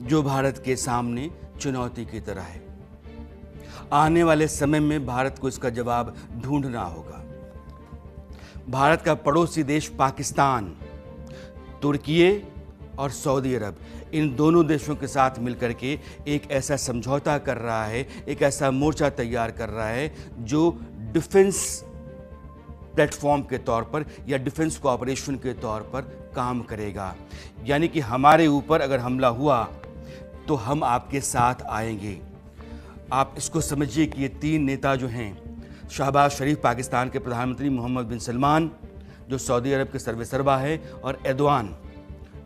जो भारत के सामने चुनौती की तरह है। आने वाले समय में भारत को इसका जवाब ढूंढना होगा। भारत का पड़ोसी देश पाकिस्तान, तुर्की और सऊदी अरब, इन दोनों देशों के साथ मिलकर के एक ऐसा समझौता कर रहा है, एक ऐसा मोर्चा तैयार कर रहा है जो डिफेंस प्लेटफॉर्म के तौर पर या डिफेंस कोऑपरेशन के तौर पर काम करेगा। यानी कि हमारे ऊपर अगर हमला हुआ तो हम आपके साथ आएंगे। आप इसको समझिए कि ये तीन नेता जो हैं, शहबाज शरीफ पाकिस्तान के प्रधानमंत्री, मोहम्मद बिन सलमान जो सऊदी अरब के सर्वेसर्वा है, और एर्दोआन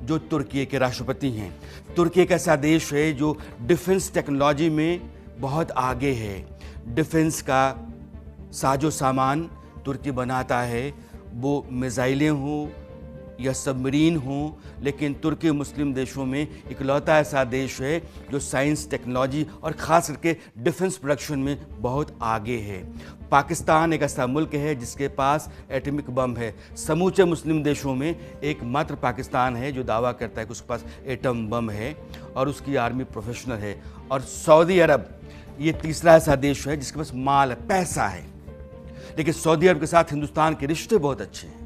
जो तुर्की के राष्ट्रपति हैं। तुर्की एक ऐसा देश है जो डिफेंस टेक्नोलॉजी में बहुत आगे है। डिफेंस का साजो सामान तुर्की बनाता है, वो मिसाइलें हों या सबमरीन हों, लेकिन तुर्की मुस्लिम देशों में इकलौता ऐसा देश है जो साइंस, टेक्नोलॉजी और ख़ास करके डिफेंस प्रोडक्शन में बहुत आगे है। पाकिस्तान एक ऐसा मुल्क है जिसके पास एटॉमिक बम है। समूचे मुस्लिम देशों में एकमात्र पाकिस्तान है जो दावा करता है कि उसके पास एटम बम है और उसकी आर्मी प्रोफेशनल है। और सऊदी अरब ये तीसरा ऐसा देश है जिसके पास माल है, पैसा है। लेकिन सऊदी अरब के साथ हिंदुस्तान के रिश्ते बहुत अच्छे हैं।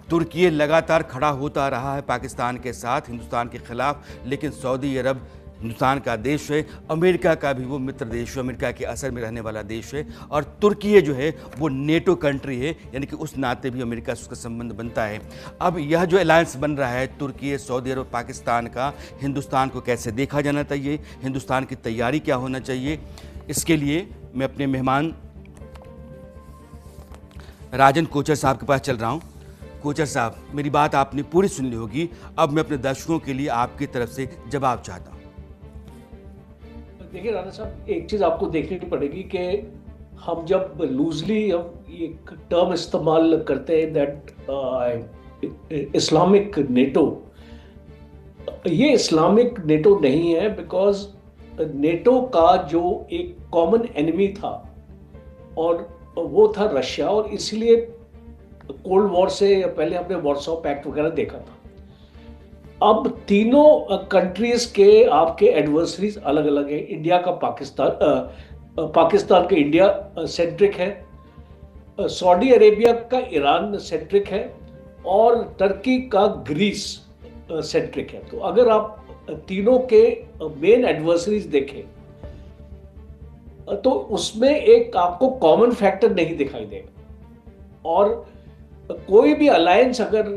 तुर्की लगातार खड़ा होता रहा है पाकिस्तान के साथ, हिंदुस्तान के खिलाफ, लेकिन सऊदी अरब हिंदुस्तान का देश है, अमेरिका का भी वो मित्र देश है, अमेरिका के असर में रहने वाला देश है। और तुर्की जो है वो नेटो कंट्री है, यानी कि उस नाते भी अमेरिका से उसका संबंध बनता है। अब यह जो अलायंस बन रहा है तुर्की, सऊदी अरब, पाकिस्तान का, हिंदुस्तान को कैसे देखा जाना चाहिए, हिंदुस्तान की तैयारी क्या होना चाहिए, इसके लिए मैं अपने मेहमान राजन कोचर साहब के पास चल रहा हूँ। कोचर साहब, मेरी बात आपने पूरी सुन ली होगी, अब मैं अपने दर्शकों के लिए आपकी तरफ से जवाब चाहता हूँ। देखिए राणा साहब, एक चीज आपको देखनी पड़ेगी कि हम जब लूजली हम एक टर्म इस्तेमाल करते हैं दैट इस्लामिक नेटो, ये इस्लामिक नेटो नहीं है, बिकॉज नेटो का जो एक कॉमन एनिमी था और वो था रशिया, और इसलिए कोल्ड वॉर से पहले हमने वॉर्सो पैक्ट वगैरह देखा था। अब तीनों कंट्रीज के आपके एडवर्सरीज अलग अलग हैं। इंडिया का पाकिस्तान का इंडिया सेंट्रिक है, सऊदी अरेबिया का ईरान सेंट्रिक है, और टर्की का ग्रीस सेंट्रिक है। तो अगर आप तीनों के मेन एडवर्सरीज देखें तो उसमें एक आपको कॉमन फैक्टर नहीं दिखाई देगा। और कोई भी अलायंस अगर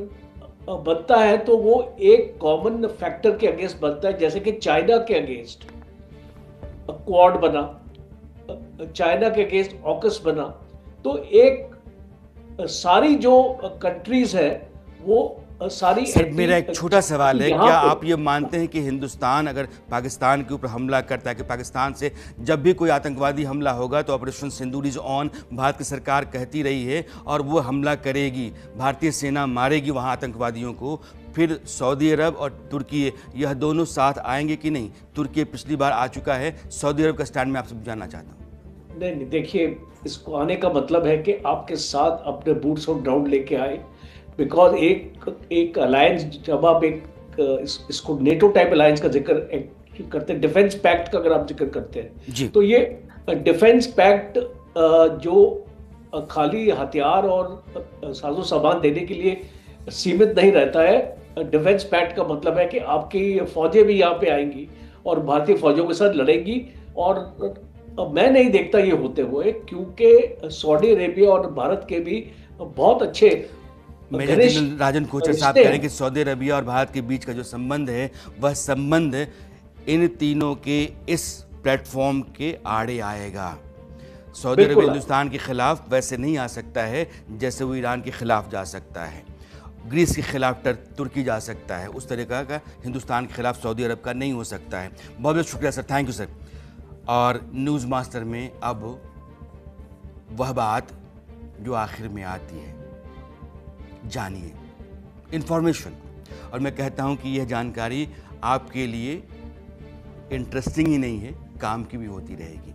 बनता है तो वो एक कॉमन फैक्टर के अगेंस्ट बनता है। जैसे कि चाइना के अगेंस्ट क्वाड बना, चाइना के अगेंस्ट ऑकस बना, तो एक सारी जो कंट्रीज है वो सारी। सर, मेरा एक छोटा सवाल है, क्या आप ये मानते हैं कि हिंदुस्तान अगर पाकिस्तान के ऊपर हमला करता है, कि पाकिस्तान से जब भी कोई आतंकवादी हमला होगा तो operation Sindoor is on, Bharat की सरकार कहती रही है और वो हमला करेगी, भारतीय सेना मारेगी वहाँ आतंकवादियों को, फिर सऊदी अरब और तुर्की यह दोनों साथ आएंगे कि नहीं? तुर्की पिछली बार आ चुका है, सऊदी अरब का स्टैंड मैं आपसे जानना चाहता हूँ। नहीं, देखिए, इसको आने का मतलब है कि आपके साथ अपने बूट्स ऑन ग्राउंड लेके आए। बिकॉज एक अलायंस, जब आप इसको नेटो टाइप अलायंस का जिक्र करते हैं, डिफेंस पैक्ट का अगर आप जिक्र करते हैं, तो ये डिफेंस पैक्ट जो खाली हथियार और साजो सामान देने के लिए सीमित नहीं रहता है। डिफेंस पैक्ट का मतलब है कि आपकी फौजें भी यहाँ पे आएंगी और भारतीय फौजों के साथ लड़ेंगी। और मैं नहीं देखता ये होते हुए, क्योंकि सऊदी अरेबिया और भारत के भी बहुत अच्छे राजन कोचर साहब कह रहे हैं कि सऊदी अरेबिया और भारत के बीच का जो संबंध है वह संबंध इन तीनों के इस प्लेटफॉर्म के आड़े आएगा। सऊदी अरेबिया हिंदुस्तान के खिलाफ वैसे नहीं आ सकता है जैसे वो ईरान के खिलाफ जा सकता है, ग्रीस के खिलाफ तुर्की जा सकता है, उस तरीका का हिंदुस्तान के खिलाफ सऊदी अरब का नहीं हो सकता है। बहुत बहुत शुक्रिया सर, थैंक यू सर। और न्यूज़ मास्टर में अब वह बात जो आखिर में आती है, जानिए इंफॉर्मेशन। और मैं कहता हूं कि यह जानकारी आपके लिए इंटरेस्टिंग ही नहीं है, काम की भी होती रहेगी।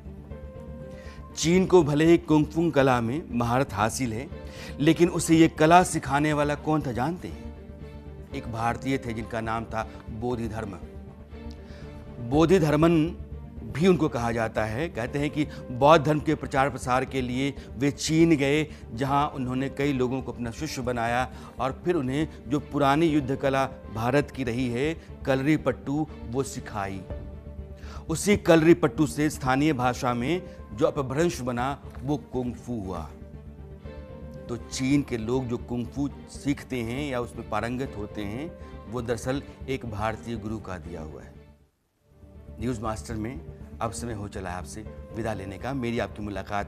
चीन को भले ही कुंग-फू कला में महारत हासिल है, लेकिन उसे ये कला सिखाने वाला कौन था जानते हैं? एक भारतीय थे जिनका नाम था बोधिधर्म। बोधि धर्मन भी उनको कहा जाता है। कहते हैं कि बौद्ध धर्म के प्रचार प्रसार के लिए वे चीन गए, जहां उन्होंने कई लोगों को अपना शिष्य बनाया और फिर उन्हें जो पुरानी युद्ध कला भारत की रही है, कलरी पट्टू, वो सिखाई। उसी कलरी पट्टू से स्थानीय भाषा में जो अपभ्रंश बना वो कुंग-फू हुआ। तो चीन के लोग जो कुंग-फू सीखते हैं या उसमें पारंगत होते हैं, वो दरअसल एक भारतीय गुरु का दिया हुआ है। न्यूज़ मास्टर में अब समय हो चला है आपसे विदा लेने का। मेरी आपकी मुलाकात